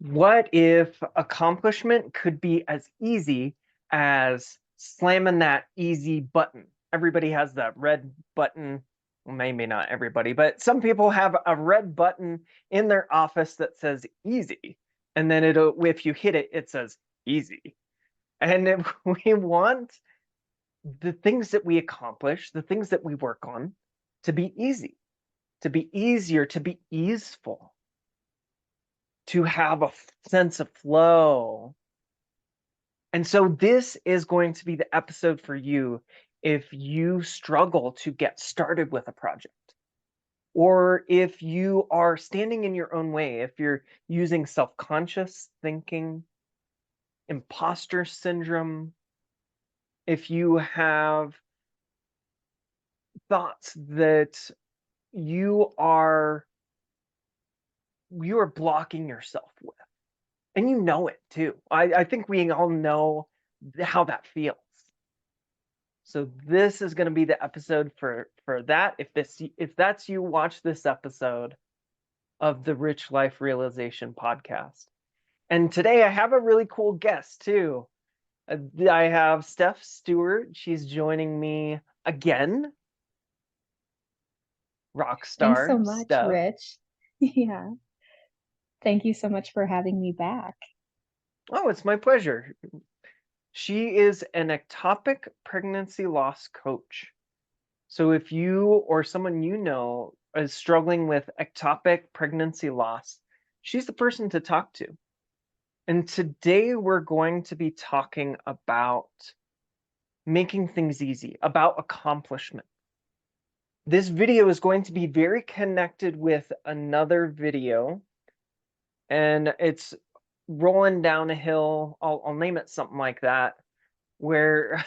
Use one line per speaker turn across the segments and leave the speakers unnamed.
What if accomplishment could be as easy as slamming that easy button? Everybody has that red button. Well, maybe not everybody, but some people have a red button in their office that says easy. And then if you hit it, it says easy. And if we want the things that we accomplish, the things that we work on to be easy, to be easier, to be easeful, to have a sense of flow. And so this is going to be the episode for you if you struggle to get started with a project, or if you are standing in your own way, if you're using self-conscious thinking, imposter syndrome, if you have thoughts that you are blocking yourself with. And you know it too. I think we all know how that feels. So this is going to be the episode for that. If that's you, watch this episode of the Rich Life Realization podcast. And today I have a really cool guest too. I have Steph Stewart. She's joining me again. Rock
Thanks so
star
much,
Steph.
Rich. Yeah. Thank you so much for having me back.
Oh, it's my pleasure. She is an ectopic pregnancy loss coach. So if you or someone you know is struggling with ectopic pregnancy loss, she's the person to talk to. And today we're going to be talking about making things easy, about accomplishment. This video is going to be very connected with another video, and it's rolling down a hill. I'll name it something like that, where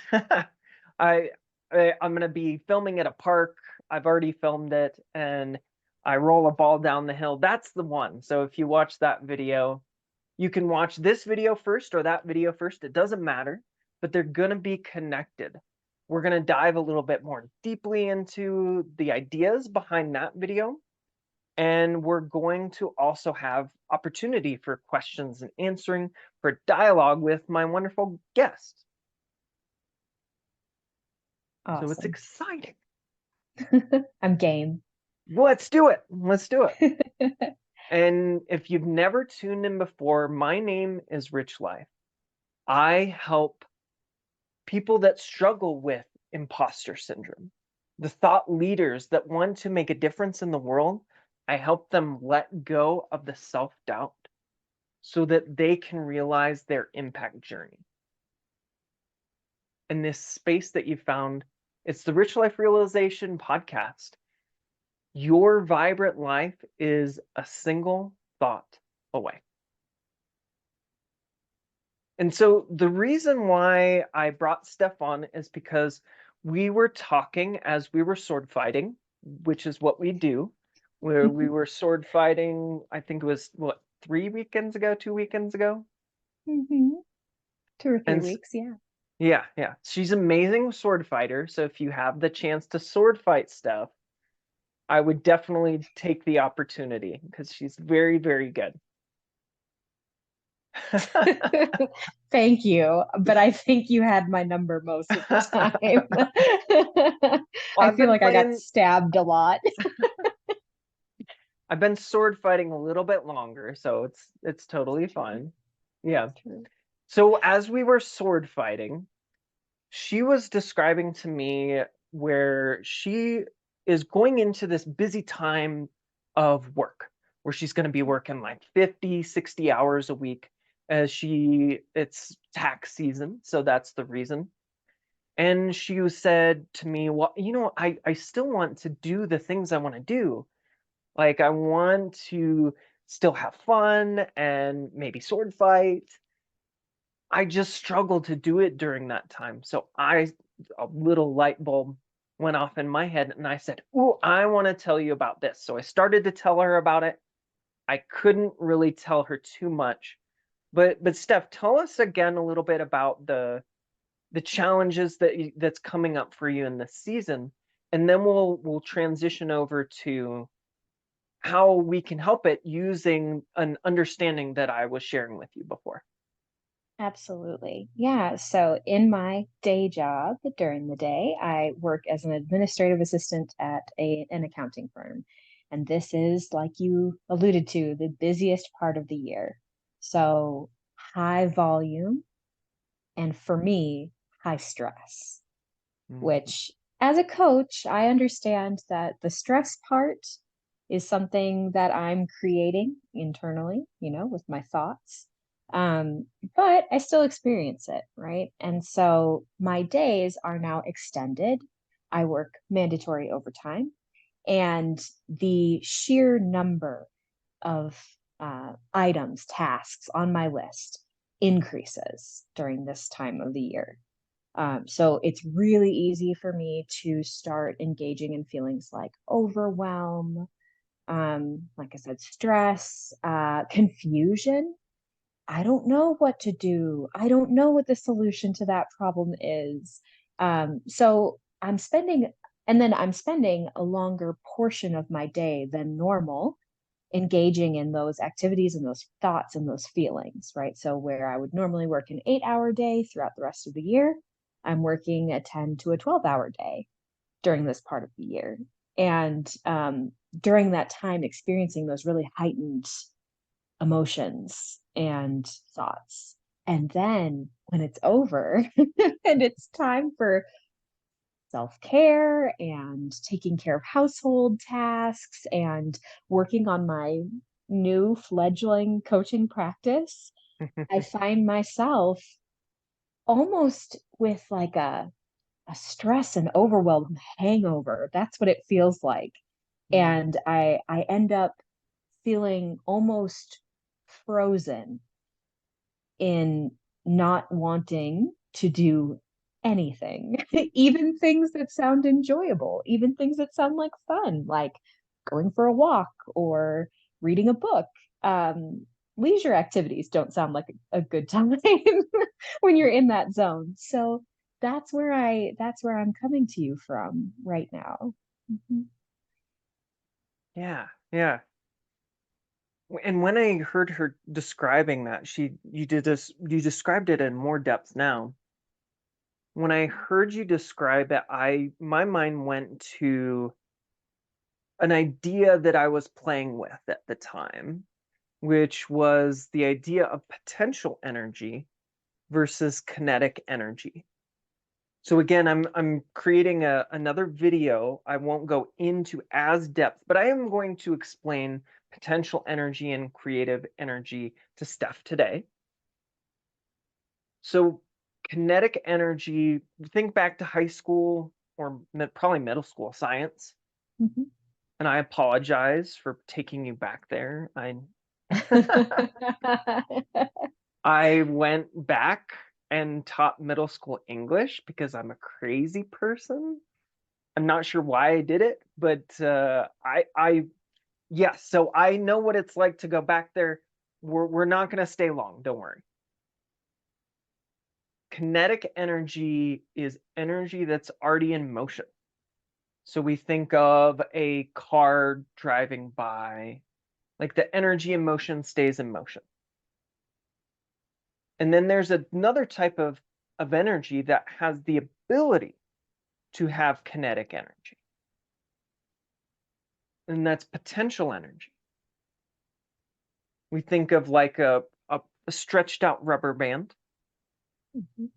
I, I'm going to be filming at a park. I've already filmed it, and I roll a ball down the hill. That's the one. So if you watch that video, you can watch this video first or that video first. It doesn't matter, but they're going to be connected. We're going to dive a little bit more deeply into the ideas behind that video. And we're going to also have opportunity for questions and answering, for dialogue with my wonderful guest. So it's
Awesome.
exciting.
I'm game.
Let's do it. Let's do it. And if you've never tuned in before, my name is Rich Life. I help people that struggle with imposter syndrome, the thought leaders that want to make a difference in the world. I help them let go of the self-doubt so that they can realize their impact journey. In this space that you found, it's the Rich Life Realization podcast. Your vibrant life is a single thought away. And so the reason why I brought Steph on is because we were talking as we were sword fighting, which is what we do, where we were sword fighting, I think it was, what, 3 weekends ago, 2 weekends ago?
hmm 2 or 3
And
weeks, yeah.
yeah. She's an amazing sword fighter. So if you have the chance to sword fight Steph, I would definitely take the opportunity because she's very, very good.
Thank you. But I think you had my number most of the time.
Well,
I feel like I got stabbed a lot.
I've been sword fighting a little bit longer, so it's totally fine. Yeah.
True.
So as we were sword fighting, she was describing to me where she is going into this busy time of work, where she's going to be working like 50, 60 hours a week as it's tax season, so that's the reason. And she said to me, well, I still want to do the things I want to do. Like, I want to still have fun and maybe sword fight. I just struggled to do it during that time. So a little light bulb went off in my head, and I said, "Ooh, I want to tell you about this." So I started to tell her about it. I couldn't really tell her too much. But Steph, tell us again a little bit about the challenges that's coming up for you in this season, and then we'll transition over to how we can help it using an understanding that I was sharing with you before.
Absolutely. Yeah. So in my day job during the day, I work as an administrative assistant at an accounting firm. And this is, like you alluded to, the busiest part of the year. So high volume, and for me, high stress,
Mhm.
which as a coach, I understand that the stress part is something that I'm creating internally, with my thoughts. Um, but I still experience it, right? And so my days are now extended. I work mandatory overtime, and the sheer number of items, tasks on my list increases during this time of the year. So it's really easy for me to start engaging in feelings like overwhelm, like I said, stress, confusion. I don't know what to do. I don't know what the solution to that problem is. So I'm spending a longer portion of my day than normal engaging in those activities and those thoughts and those feelings, right? So where I would normally work an 8-hour day throughout the rest of the year, I'm working a 10 to a 12-hour day during this part of the year. And during that time, experiencing those really heightened emotions and thoughts. And then when it's over and it's time for self care and taking care of household tasks and working on my new fledgling coaching practice, I find myself almost with like a stress and overwhelm hangover. That's what it feels like.
Mm.
And I end up feeling almost frozen in not wanting to do anything, even things that sound enjoyable, even things that sound like fun, like going for a walk or reading a book. Um, Leisure activities don't sound like a good time when you're in that zone. So that's where I'm coming to you from right now. Mhm.
Yeah, yeah. And when I heard her describing that, you described it in more depth now. When I heard you describe it, my mind went to an idea that I was playing with at the time, which was the idea of potential energy versus kinetic energy. So again, I'm creating another video. I won't go into as depth, but I am going to explain potential energy and creative energy to Steph today. So kinetic energy, think back to high school or probably middle school science.
Mhm.
And I apologize for taking you back there. I went back and taught middle school English because I'm a crazy person. I'm not sure why I did it, but yes, so I know what it's like to go back there. We're not going to stay long, don't worry. Kinetic energy is energy that's already in motion. So we think of a car driving by, like the energy in motion stays in motion. And then there's another type of energy that has the ability to have kinetic energy, and that's potential energy. We think of like a stretched out rubber band.
Mhm.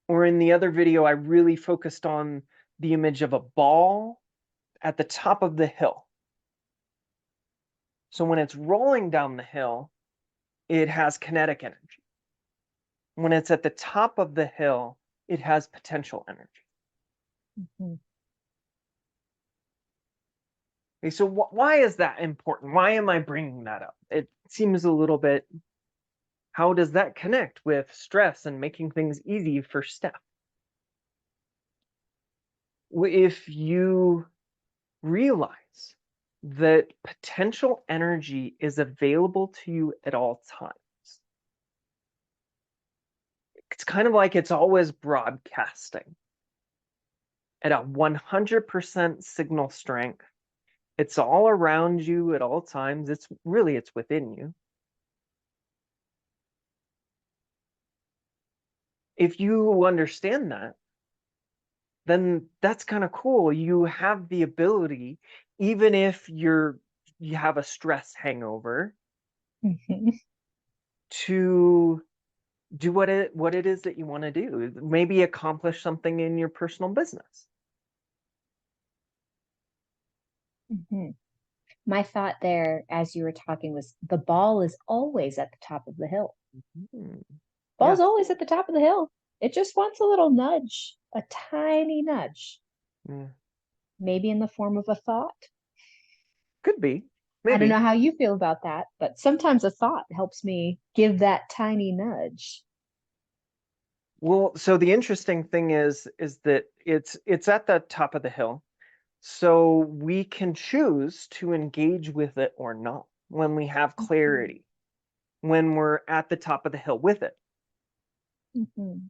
Or in the other video, I really focused on the image of a ball at the top of the hill. So when it's rolling down the hill, it has kinetic energy. When it's at the top of the hill, it has potential energy.
Mhm.
Okay, so why is that important? Why am I bringing that up? It seems a little bit, how does that connect with stress and making things easy for Steph? If you realize that potential energy is available to you at all times, it's kind of like it's always broadcasting at a 100% signal strength. It's all around you at all times. It's within you. If you understand that, then that's kind of cool. You have the ability, even if you have a stress hangover,
Mhm.
to do what it is that you want to do. Maybe accomplish something in your personal business.
Mhm. My thought there as you were talking was the ball is always at the top of the hill.
Hmm.
Ball's
Yes.
always at the top of the hill. It just wants a little nudge, a tiny nudge,
Mm.
maybe in the form of a thought.
Could be.
I don't know
Maybe.
how you feel about that, but sometimes a thought helps me give that tiny nudge.
Well, so the interesting thing is that it's at the top of the hill. So we can choose to engage with it or not when we have
Mhm.
clarity, when we're at the top of the hill with it.
Mhm.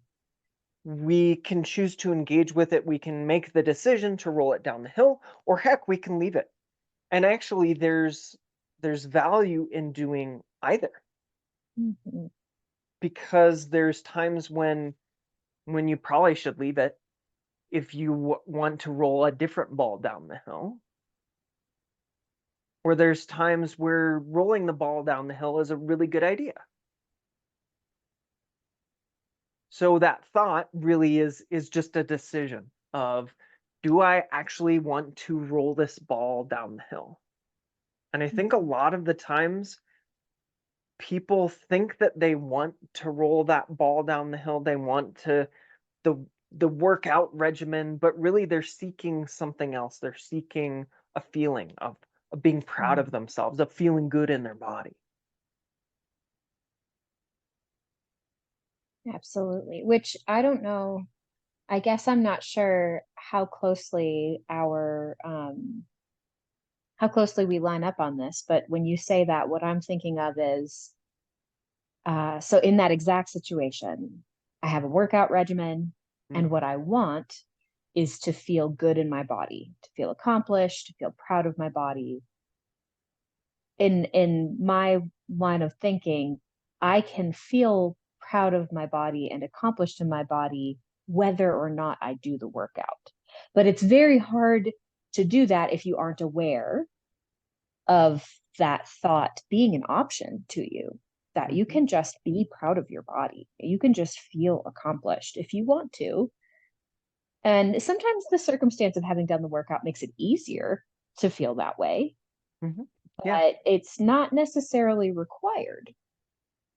We can choose to engage with it. We can make the decision to roll it down the hill, or heck, we can leave it. And actually, there's value in doing either,
Mhm.
because there's times when you probably should leave it if you want to roll a different ball down the hill. Or there's times where rolling the ball down the hill is a really good idea. So that thought really is just a decision of, do I actually want to roll this ball down the hill? And I think a
Mhm.
lot of the times people think that they want to roll that ball down the hill. They want to the the workout regimen, but really they're seeking something else. They're seeking a feeling of being proud of
Mhm.
themselves, of feeling good in their body.
Absolutely. Which I don't know. I guess I'm not sure how closely we line up on this, but when you say that, what I'm thinking of is so in that exact situation, I have a workout regimen, and
Mm,
what I want is to feel good in my body, to feel accomplished, to feel proud of my body. In my line of thinking, I can feel proud of my body and accomplished in my body whether or not I do the workout. But it's very hard to do that if you aren't aware of that thought being an option to you, that you
mhm,
can just be proud of your body. You can just feel accomplished if you want to. And sometimes the circumstance of having done the workout makes it easier to feel that way,
mhm. Yeah,
but it's not necessarily required.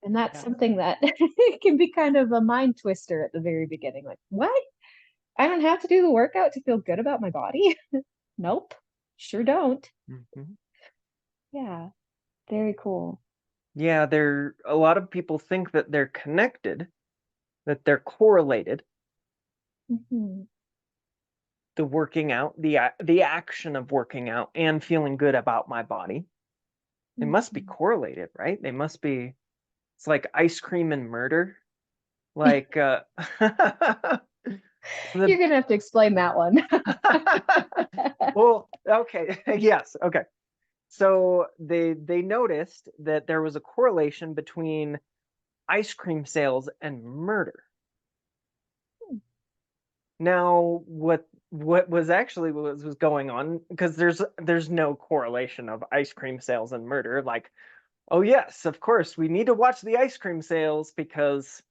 And that's
yeah.
something that can be kind of a mind twister at the very beginning. Like, what? I don't have to do the workout to feel good about my body? Nope, sure don't.
Mhm.
Yeah, very cool.
Yeah, a lot of people think that they're connected, that they're correlated.
Mhm.
The working out, the action of working out and feeling good about my body. They must be
Mhm.
correlated, right? They must be. It's like ice cream and murder. Like the
You're gonna have to explain that one.
well, okay, yes, okay. So they noticed that there was a correlation between ice cream sales and murder. Now, what was actually was going on, because there's no correlation of ice cream sales and murder. Like, oh yes, of course, we need to watch the ice cream sales because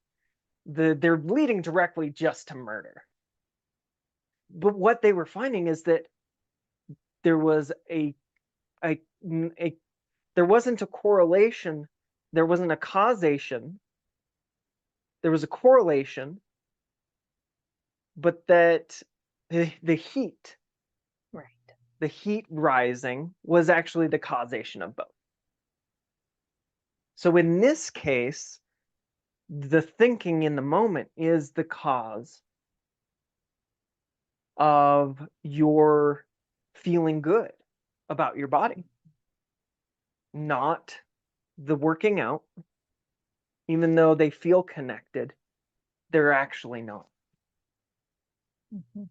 they're leading directly just to murder. But what they were finding is that there was a, a there wasn't a correlation, there wasn't a causation, there was a correlation, but that the heat,
Right.
the heat rising was actually the causation of both. So in this case, the thinking in the moment is the cause of your feeling good about your body, not the working out. Even though they feel connected, they're actually not.
Mhm.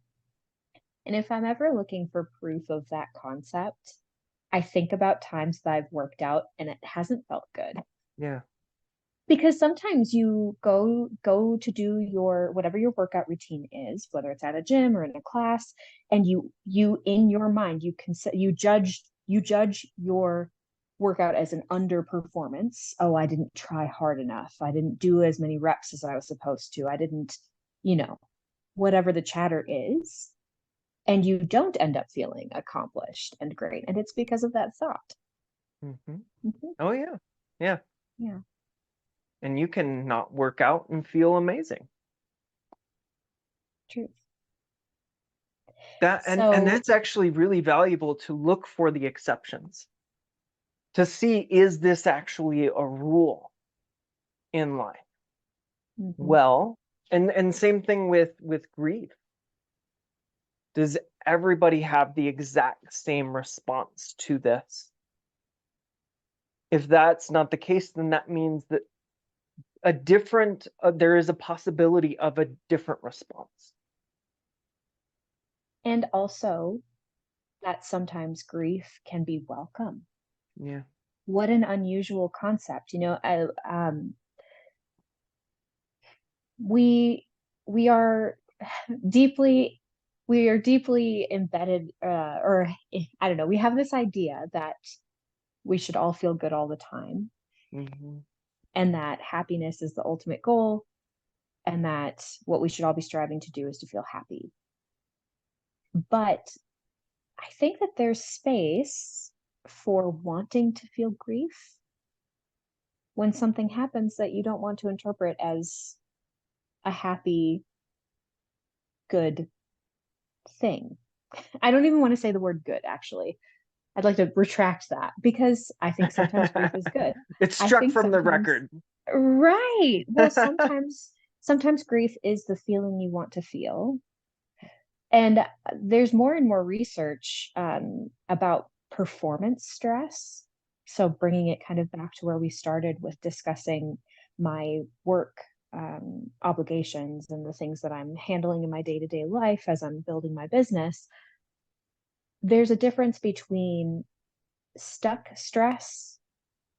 And if I'm ever looking for proof of that concept, I think about times that I've worked out and it hasn't felt good.
Yeah.
Because sometimes you go to do your whatever your workout routine is, whether it's at a gym or in a class, and you in your mind you judge your workout as an underperformance. Oh, I didn't try hard enough. I didn't do as many reps as I was supposed to. I didn't, you know, whatever the chatter is, and you don't end up feeling accomplished and great. And it's because of that thought.
Hmm.
Mhm.
Oh yeah. Yeah.
Yeah,
And you can not work out and feel amazing.
true.
That and
So,
that's actually really valuable to look for the exceptions. To see, is this actually a rule in life?
mhm.
Well, and same thing with grief. Does everybody have the exact same response to this? If that's not the case, then that means that there is a possibility of a different response.
And also that sometimes grief can be welcome.
Yeah.
What an unusual concept. We we are deeply we are deeply embedded, or I don't know, we have this idea that we should all feel good all the time,
Hmm.
and that happiness is the ultimate goal, and that what we should all be striving to do is to feel happy. But I think that there's space for wanting to feel grief when something happens that you don't want to interpret as a happy, good thing. I don't even want to say the word good, actually. I'd like to retract that because I think sometimes grief is good.
It's
I
struck
think
from the
sometimes,
record.
right. Well, sometimes grief is the feeling you want to feel. And there's more and more research about performance stress. So bringing it kind of back to where we started with discussing my work obligations and the things that I'm handling in my day to day life as I'm building my business, there's a difference between stuck stress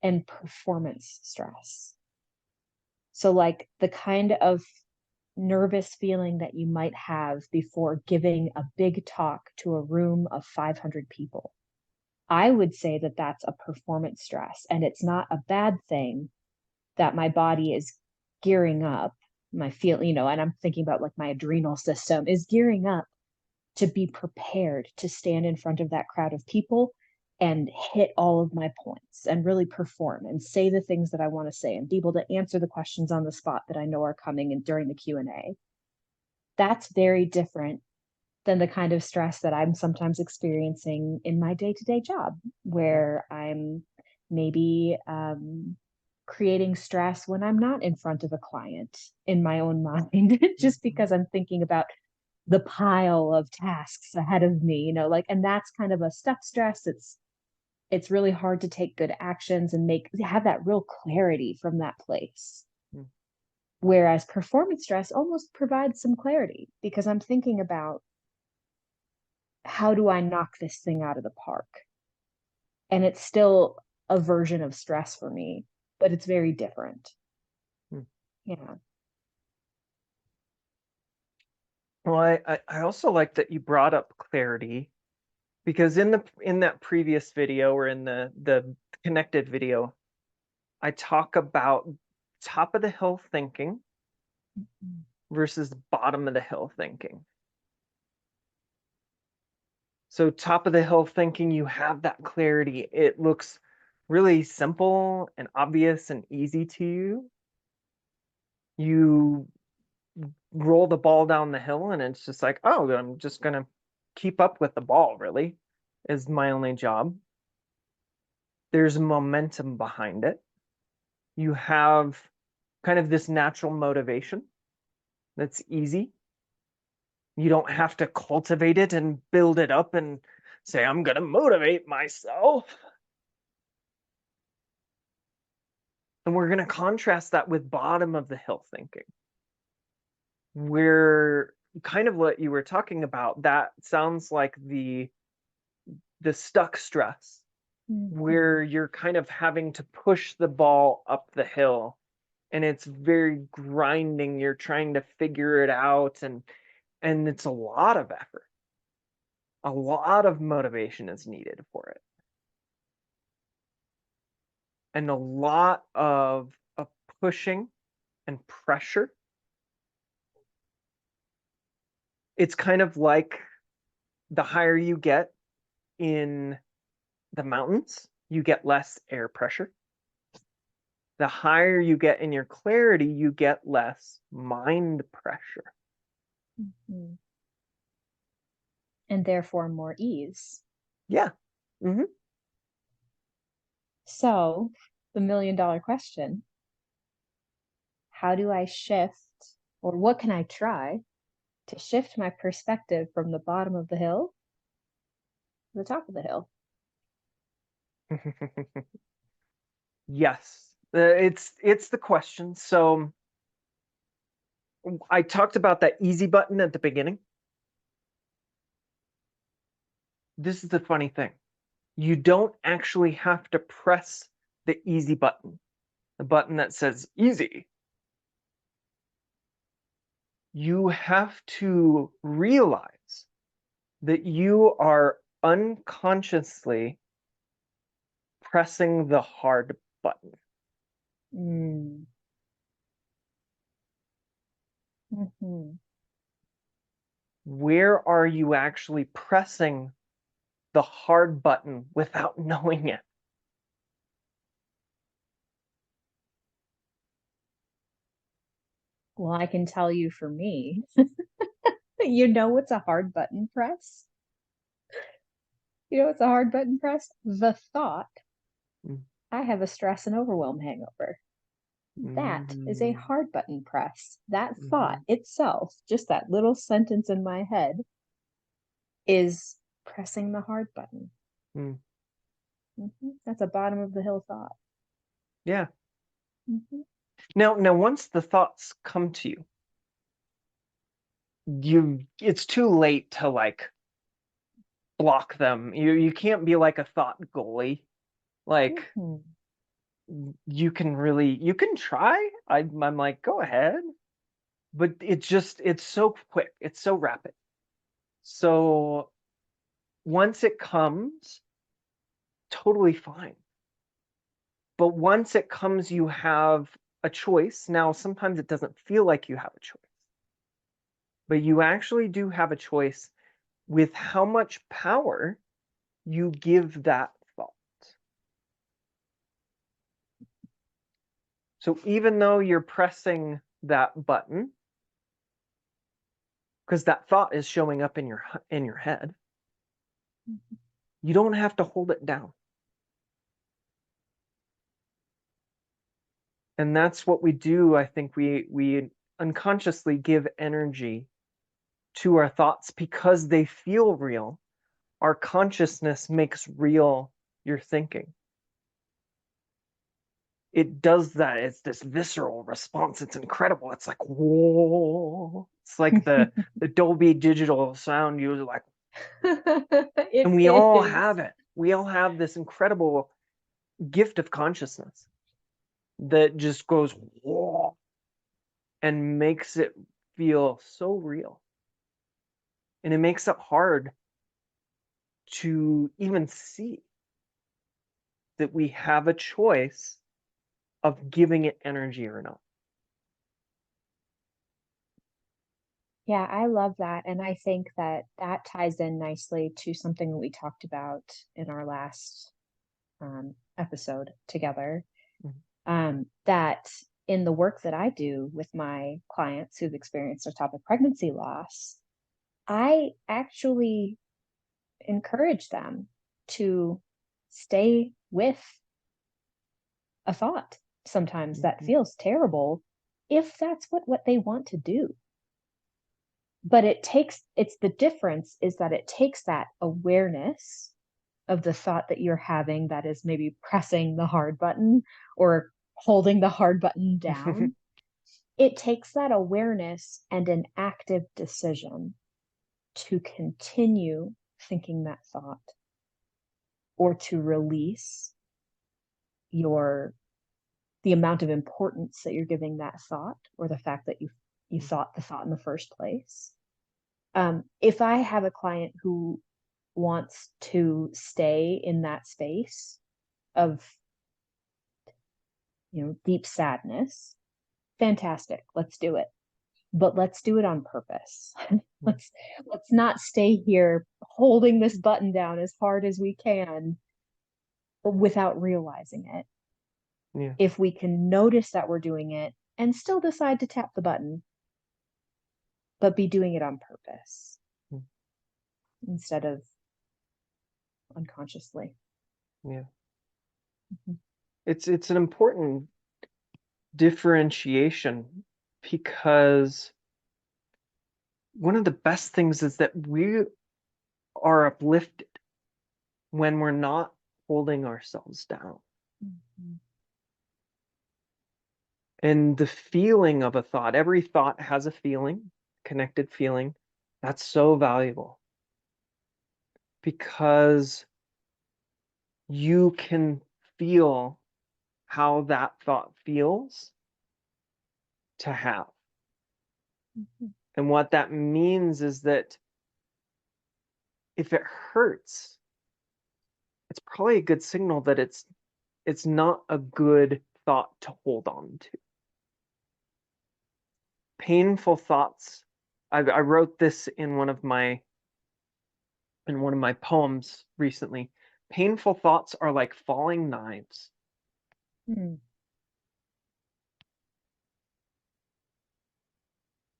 and performance stress. So, like the kind of nervous feeling that you might have before giving a big talk to a room of 500 people. I would say that that's a performance stress, and it's not a bad thing that my body is gearing up. And I'm thinking about like my adrenal system is gearing up to be prepared to stand in front of that crowd of people and hit all of my points and really perform and say the things that I want to say and be able to answer the questions on the spot that I know are coming and during the Q&A. That's very different than the kind of stress that I'm sometimes experiencing in my day-to-day job, where I'm maybe creating stress when I'm not in front of a client in my own mind, just because
Mhm.
I'm thinking about the pile of tasks ahead of me, like, and that's kind of a stuck stress. It's really hard to take good actions and have that real clarity from that place.
Mm.
Whereas performance stress almost provides some clarity because I'm thinking about how do I knock this thing out of the park? And it's still a version of stress for me, but it's very different.
Mm.
Yeah.
Well, I also like that you brought up clarity, because in that previous video, or in the connected video, I talk about top of the hill thinking versus bottom of the hill thinking. So top of the hill thinking, you have that clarity. It looks really simple and obvious and easy to you. You roll the ball down the hill and it's just like, oh, I'm just gonna keep up with the ball, really, is my only job. There's momentum behind it. You have kind of this natural motivation that's easy. You don't have to cultivate it and build it up and say, I'm gonna motivate myself. And we're gonna contrast that with bottom of the hill thinking, where kind of what you were talking about, that sounds like the stuck stress.
Mhm.
where you're kind of having to push the ball up the hill and it's very grinding. You're trying to figure it out, and it's a lot of effort. A lot of motivation is needed for it. And a lot of pushing and pressure. It's kind of like the higher you get in the mountains, you get less air pressure. The higher you get in your clarity, you get less mind pressure.
Mhm. And therefore more ease.
Yeah. Hmm.
So, the $1,000,000 question, how do I shift, or what can I try to shift my perspective from the bottom of the hill to the top of the hill?
Yes. It's the question. So I talked about that easy button at the beginning. This is the funny thing. You don't actually have to press the easy button, the button that says easy. You have to realize that you are unconsciously pressing the hard button.
Mm. Mhm.
Where are you actually pressing the hard button without knowing it?
Well, I can tell you for me, you know what's a hard button press? You know what's a hard button press? The thought,
Mm,
I have a stress and overwhelm hangover. That is a
mm,
hard button press. That thought
mhm,
itself, just that little sentence in my head, is pressing the hard button.
mm.
That's a bottom of the hill thought.
Yeah.
Mhm.
Now, once the thoughts come to you, it's too late to like block them. You can't be like a thought goalie. Like
Mhm.
you can try. I'm like, go ahead, but it's so quick. It's so rapid. So once it comes, totally fine. But once it comes, you have a choice. Now, sometimes it doesn't feel like you have a choice, but you actually do have a choice with how much power you give that thought. So even though you're pressing that button, because that thought is showing up in your head, you don't have to hold it down. And that's what we do. I think we unconsciously give energy to our thoughts because they feel real. Our consciousness makes real your thinking. It does that. It's this visceral response. It's incredible. It's like, whoa. It's like the Dolby digital sound. You're like, and
It
we all
is.
have it. We all have this incredible gift of consciousness that just goes whoa and makes it feel so real. And it makes it hard to even see that we have a choice of giving it energy or not.
Yeah, I love that, and I think that that ties in nicely to something that we talked about in our last, episode together,
Mhm.
that in the work that I do with my clients who've experienced ectopic pregnancy loss, I actually encourage them to stay with a thought sometimes that
Mhm.
feels terrible if that's what they want to do. But it's the difference is that it takes that awareness of the thought that you're having that is maybe pressing the hard button or holding the hard button down. It takes that awareness and an active decision to continue thinking that thought or to release the amount of importance that you're giving that thought, or the fact that you thought the thought in the first place. If I have a client who wants to stay in that space of, deep sadness, fantastic, let's do it. But let's do it on purpose. let's let's not stay here holding this button down as hard as we can without realizing it.
Yeah.
If we can notice that we're doing it and still decide to tap the button, but be doing it on purpose instead of unconsciously.
Yeah.
Mhm.
It's an important differentiation, because one of the best things is that we are uplifted when we're not holding ourselves down.
Mhm.
And the feeling of a thought, every thought has a feeling, connected feeling. That's so valuable, because you can feel how that thought feels to have.
Mhm.
And what that means is that if it hurts, it's probably a good signal that it's not a good thought to hold on to. Painful thoughts. I wrote this in one of my poems recently. Painful thoughts are like falling knives.
Mhm.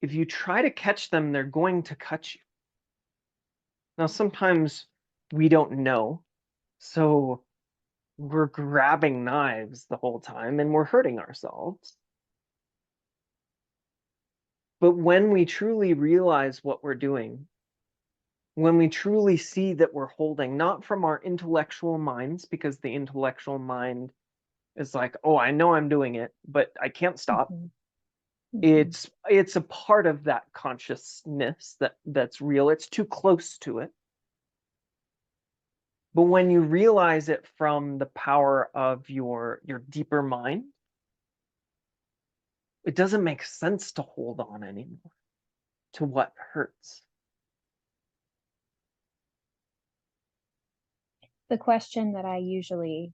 If you try to catch them, they're going to cut you. Now, sometimes we don't know, so we're grabbing knives the whole time and we're hurting ourselves. But when we truly realize what we're doing, when we truly see that we're holding, not from our intellectual minds, because the intellectual mind is like, oh, I know I'm doing it, but I can't stop.
Mhm. Mhm.
It's a part of that consciousness that's real. It's too close to it. But when you realize it from the power of your deeper mind, it doesn't make sense to hold on anymore to what hurts.
The question that I usually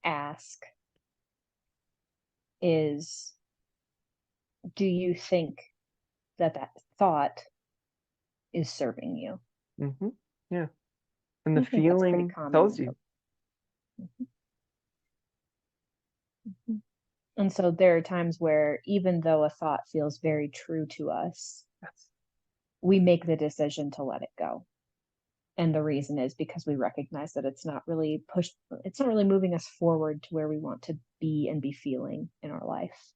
ask is, do you think that that thought is serving you?
Mm-hmm. Yeah. And the
I think that's pretty
feeling
common.
tells you.
Mhm. Mhm. And so there are times where, even though a thought feels very true to us,
Yes.
we make the decision to let it go. And the reason is because we recognize that it's not really moving us forward to where we want to be and be feeling in our life.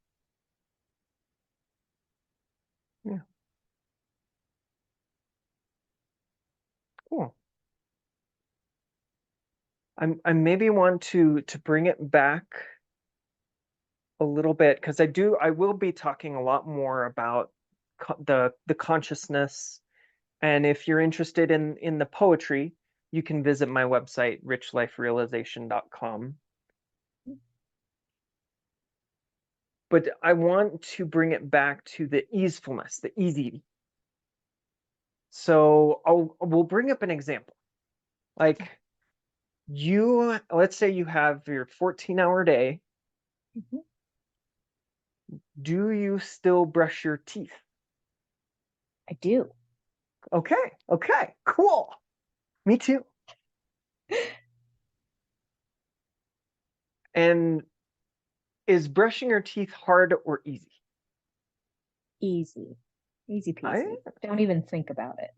Yeah. Cool. I maybe want to bring it back a little bit, because I will be talking a lot more about the consciousness. And if you're interested in the poetry, you can visit my website, richliferealization.com. But I want to bring it back to the easefulness, the easy. So we'll bring up an example. Like, let's say you have your 14-hour day.
Mhm.
Do you still brush your teeth?
I do.
Okay, cool. Me too. And is brushing your teeth hard or easy?
Easy. Easy
I
peasy. Don't even think about it.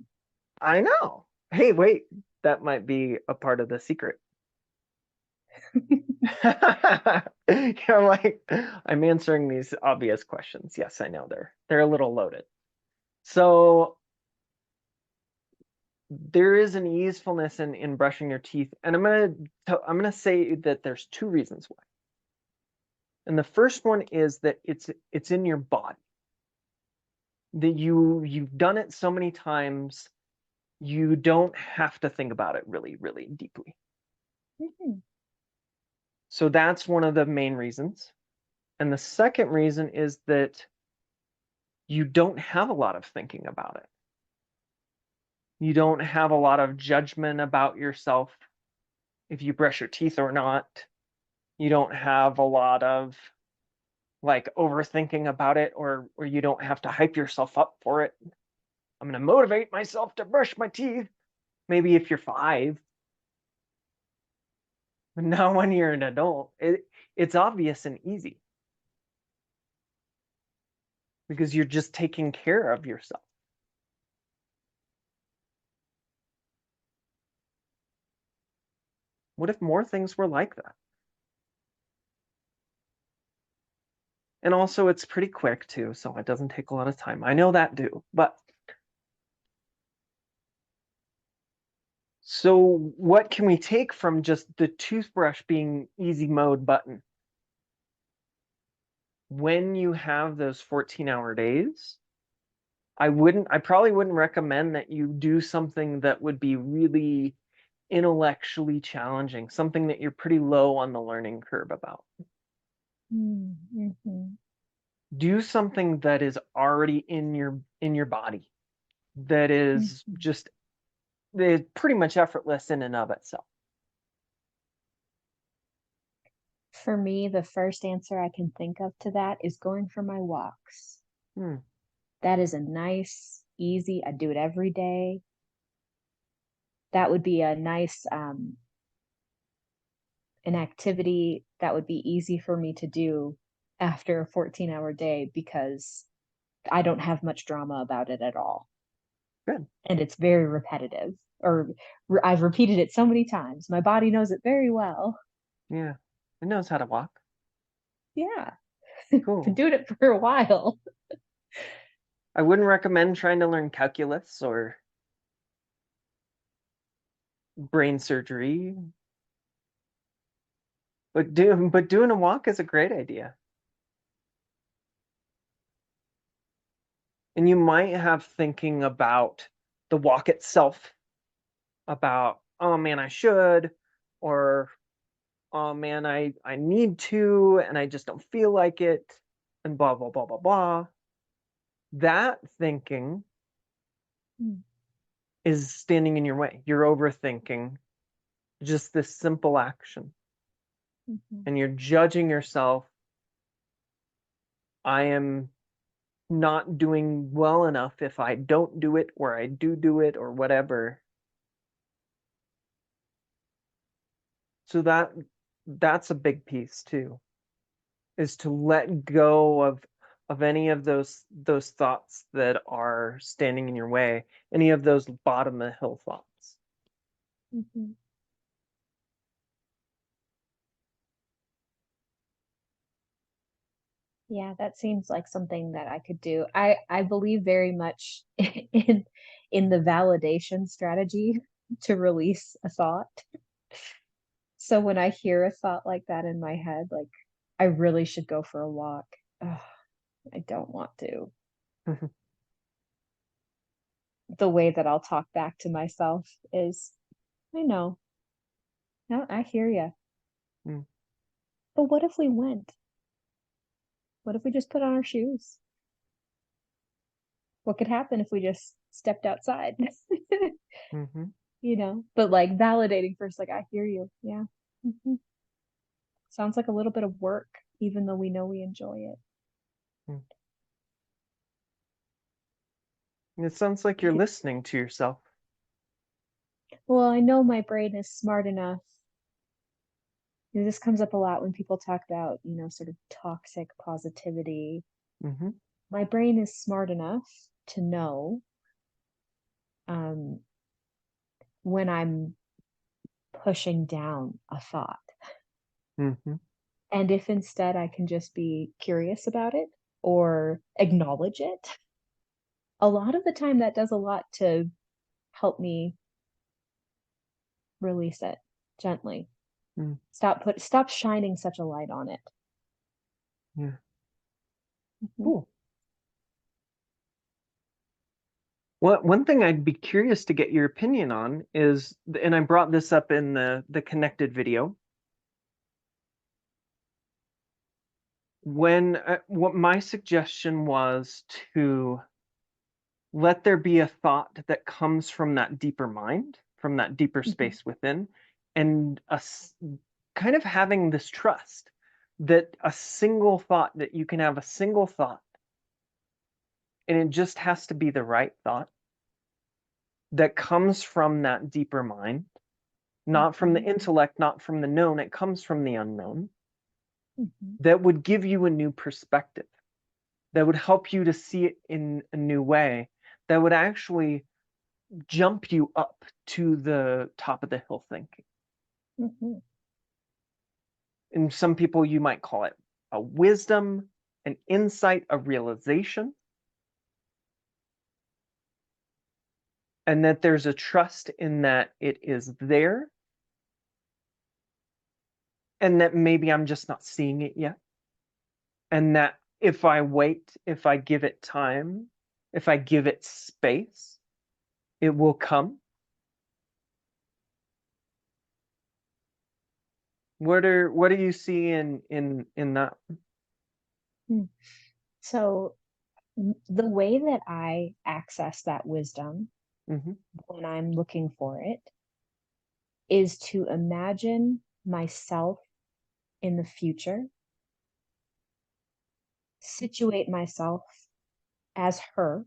I know. Hey, wait, that might be a part of the secret. I'm like, I'm answering these obvious questions. Yes, I know they're a little loaded. So there is an easefulness in brushing your teeth, and I'm gonna say that there's two reasons why. And the first one is that it's in your body. That you've done it so many times, you don't have to think about it really, really deeply.
Mhm.
So that's one of the main reasons. And the second reason is that you don't have a lot of thinking about it. You don't have a lot of judgment about yourself if you brush your teeth or not. You don't have a lot of like overthinking about it, or you don't have to hype yourself up for it. I'm going to motivate myself to brush my teeth. Maybe if you're 5, but now when you're an adult, it's obvious and easy because you're just taking care of yourself. What if more things were like that? And also, it's pretty quick too, so it doesn't take a lot of time. I know that too, but so what can we take from just the toothbrush being easy mode button? When you have those 14-hour days, I probably wouldn't recommend that you do something that would be really intellectually challenging, something that you're pretty low on the learning curve about.
Mhm.
Do something that is already in your body, that is
Mhm.
just pretty much effortless in and of itself.
For me, the first answer I can think of to that is going for my walks.
Hmm.
That is a nice, easy, I do it every day. That would be a nice, an activity that would be easy for me to do after a 14-hour day because I don't have much drama about it at all.
Good.
And it's very repetitive, or I've repeated it so many times. My body knows it very well.
Yeah. It knows how to walk.
Yeah. Been
Cool.
doing it for a while.
I wouldn't recommend trying to learn calculus or brain surgery, but doing a walk is a great idea. And you might have thinking about the walk itself, about, oh man, I should, or oh man, I need to, and I just don't feel like it, and blah blah blah blah blah. That thinking
Mm,
is standing in your way. You're overthinking just this simple action,
mhm,
and you're judging yourself. I am not doing well enough if I don't do it, or I do it, or whatever. So that's a big piece too, is to let go of any of those thoughts that are standing in your way, any of those bottom of the hill thoughts.
mhm. Yeah, that seems like something that I could do. I believe very much in the validation strategy to release a thought. So when I hear a thought like that in my head, like I really should go for a walk. Ugh, I don't want to. The way that I'll talk back to myself is, I know, no, I hear you.
Mm,
But what if we went? What if we just put on our shoes? What could happen if we just stepped outside?
mhm,
But like validating first, like, I hear you. Yeah. Mhm. Sounds like a little bit of work, even though we know we enjoy it.
mm. It sounds like you're listening to yourself.
Well, I know my brain is smart enough. This comes up a lot when people talk about, sort of toxic positivity.
Hmm.
My brain is smart enough to know um, when I'm pushing down a thought.
Hmm.
And if instead I can just be curious about it or acknowledge it, a lot of the time that does a lot to help me release it gently.
Mm,
Stop shining such a light on it.
yeah.
Mhm.
Cool. One thing I'd be curious to get your opinion on is, and I brought this up in the connected video, what my suggestion was to let there be a thought that comes from that deeper mind, from that deeper
Mhm,
space within, and kind of having this trust that a single thought, that you can have a single thought, and it just has to be the right thought that comes from that deeper mind, not from the
mhm,
intellect, not from the known, it comes from the unknown,
mhm,
that would give you a new perspective, that would help you to see it in a new way, that would actually jump you up to the top of the hill thinking.
mhm,
And some people, you might call it a wisdom, an insight, a realization, and that there's a trust in that it is there, and that maybe I'm just not seeing it yet. And that if I wait, if I give it time, if I give it space, it will come. What do you see in that?
mm. So the way that I access that wisdom
Hmm.
when I'm looking for it is to imagine myself in the future, situate myself as her,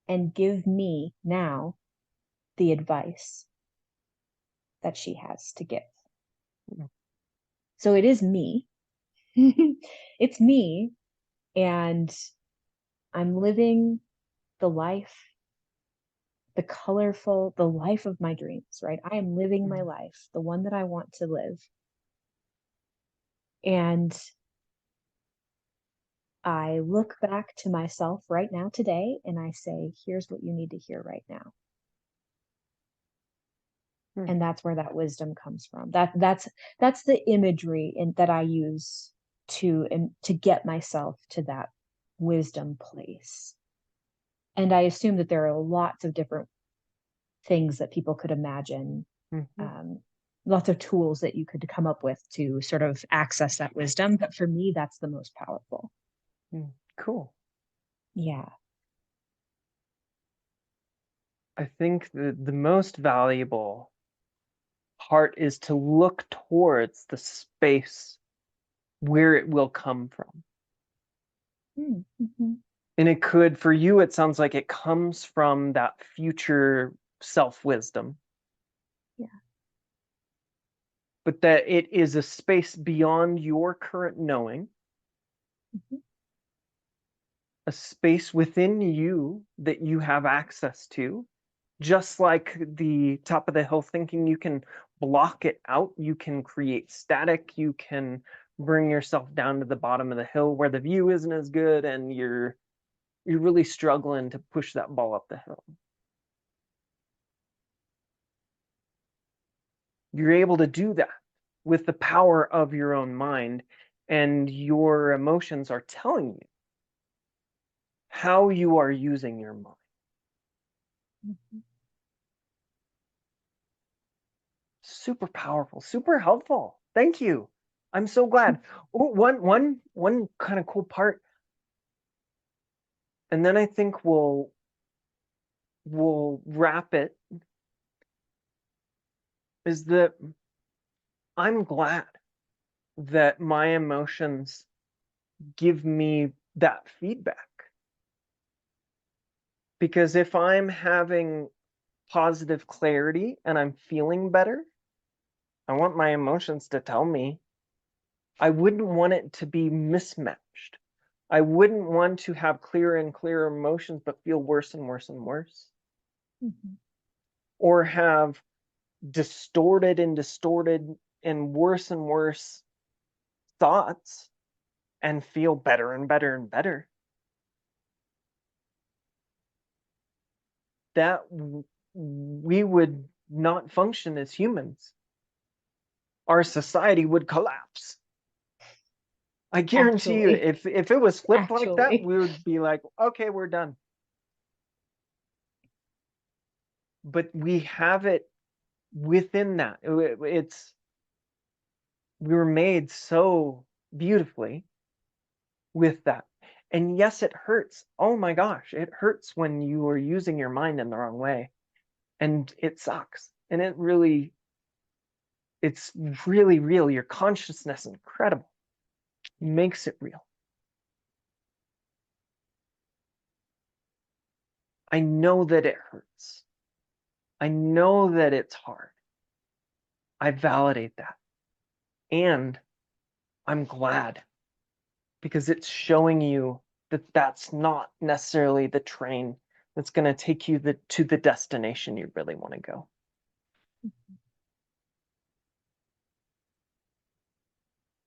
and give me now the advice that she has to give. So it is me. It's me, and I'm living the life, the life of my dreams, right? I am living my life, the one that I want to live. And I look back to myself right now today and I say, here's what you need to hear right now.
Hmm.
And that's where that wisdom comes from. That's the imagery that I use to get myself to that wisdom place. And I assume that there are lots of different things that people could imagine,
Hmm.
um, lots of tools that you could come up with to sort of access that wisdom. But for me, that's the most powerful.
Hmm. Cool.
Yeah.
I think the most valuable part is to look towards the space where it will come from.
Mm-hmm.
And it could, for you, it sounds like it comes from that future self wisdom,
Yeah.
but that it is a space beyond your current knowing,
Mm-hmm.
a space within you that you have access to. Just like the top of the hill thinking, you can block it out, you can create static, you can bring yourself down to the bottom of the hill where the view isn't as good, and you're really struggling to push that ball up the hill. You're able to do that with the power of your own mind, and your emotions are telling you how you are using your mind.
Mm-hmm.
Super powerful, super helpful. Thank you. I'm so glad. Oh, one kind of cool part, and then I think we'll wrap it, is that I'm glad that my emotions give me that feedback. Because if I'm having positive clarity and I'm feeling better, I want my emotions to tell me. I wouldn't want it to be mismatched. I wouldn't want to have clearer and clearer emotions but feel worse and worse and worse.
Mm-hmm.
Or have distorted and worse thoughts and feel better and better and better. That we would not function as humans. Our society would collapse. I guarantee you,
Actually,
if it was flipped like that,
actually.
we would be like, okay, we're done. but we have it within that. We were made so beautifully with that. And yes, it hurts. Oh my gosh, it hurts when you are using your mind in the wrong way. And it sucks. And it's really real. Your consciousness, incredible, makes it real. I know that it hurts. I know that it's hard. I validate that. And I'm glad because it's showing you that that's not necessarily the train that's going to take you to the destination you really want to go.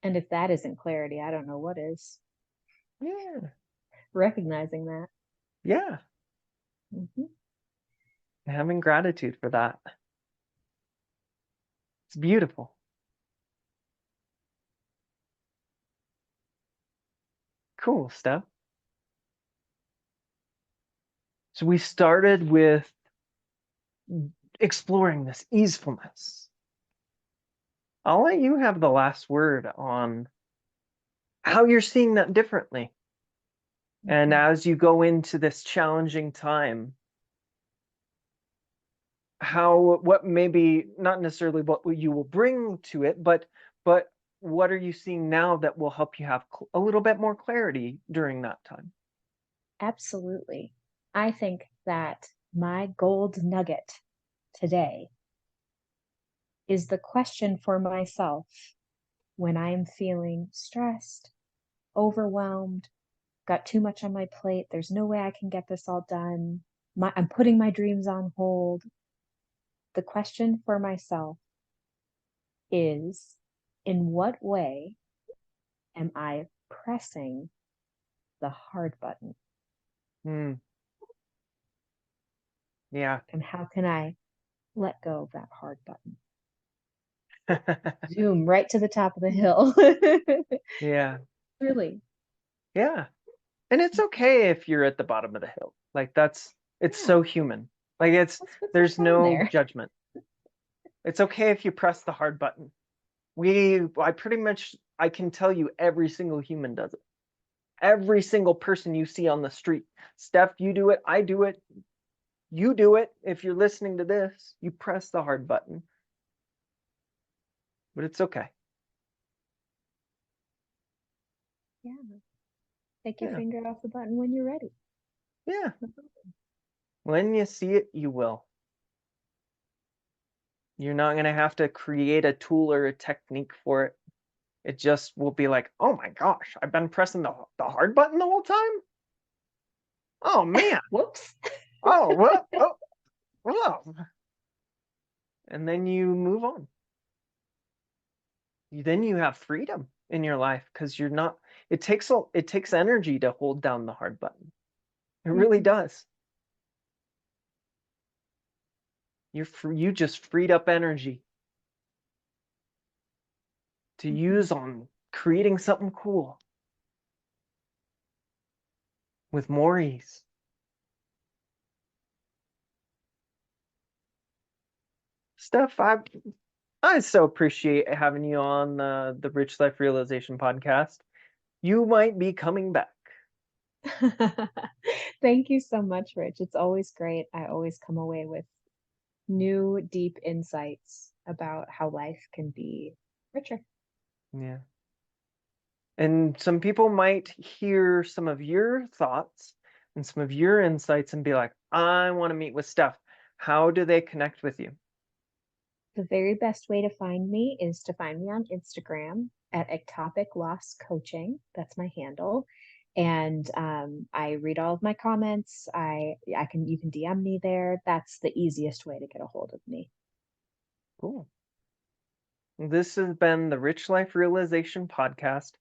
And if that isn't clarity, I don't know what is.
Yeah.
Recognizing that.
Yeah.
Mm-hmm.
Having gratitude for that. It's beautiful. Cool stuff. So we started with exploring this easefulness. I'll let you have the last word on how you're seeing that differently. And as you go into this challenging time, what maybe not necessarily what you will bring to it, but what are you seeing now that will help you have a little bit more clarity during that time?
Absolutely. I think that my gold nugget today is the question for myself when I'm feeling stressed, overwhelmed, got too much on my plate. There's no way I can get this all done. I'm putting my dreams on hold. The question for myself is, in what way am I pressing the hard button?
Hmm. Yeah.
And how can I let go of that hard button? Zoom right to the top of the hill.
Yeah.
Really.
Yeah. And it's okay if you're at the bottom of the hill. Like it's
Yeah.
so human. Like
Let's put some
there's
fun
no
there.
judgment. It's okay if you press the hard button. I can tell you every single human does it. Every single person you see on the street. Steph, you do it, I do it, you do it. If you're listening to this, you press the hard button. But it's okay.
Yeah. Take your
Yeah.
finger off the button when you're ready.
Yeah. When you see it, you will. You're not going to have to create a tool or a technique for it. It just will be like, oh my gosh, I've been pressing the hard button the whole time? Oh man.
Whoops.
Oh, what? Oh, whoa. And then you move on. Then you have freedom in your life because you're not, it takes energy to hold down the hard button. It really
Mhm.
does. You just freed up energy to
Mhm.
use on creating something cool with more ease. Steph, I so appreciate having you on the Rich Life Realization podcast. You might be coming back.
Thank you so much, Rich. It's always great. I always come away with new, deep insights about how life can be richer.
Yeah. And some people might hear some of your thoughts and some of your insights and be like, I want to meet with Steph. How do they connect with you?
The very best way to find me is to find me on Instagram at Ectopic Loss Coaching. That's my handle. And I read all of my comments. You can DM me there. That's the easiest way to get a hold of me.
Cool. This has been the Rich Life Realization podcast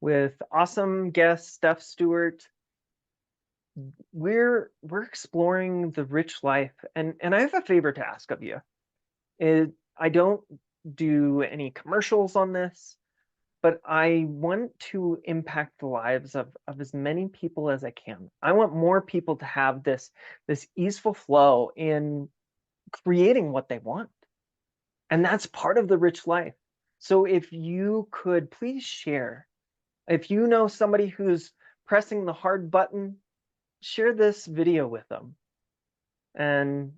with awesome guest Steph Stewart. We're exploring the rich life, and I have a favor to ask of you. I don't do any commercials on this, but I want to impact the lives of as many people as I can. I want more people to have this easeful flow in creating what they want. And that's part of the rich life. So if you could please share, if you know somebody who's pressing the hard button, share this video with them, and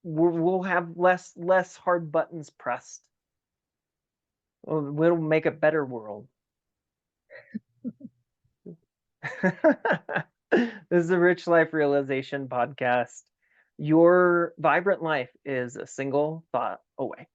we'll have less hard buttons pressed. We'll make a better world. This is the Rich Life Realization podcast. Your vibrant life is a single thought away.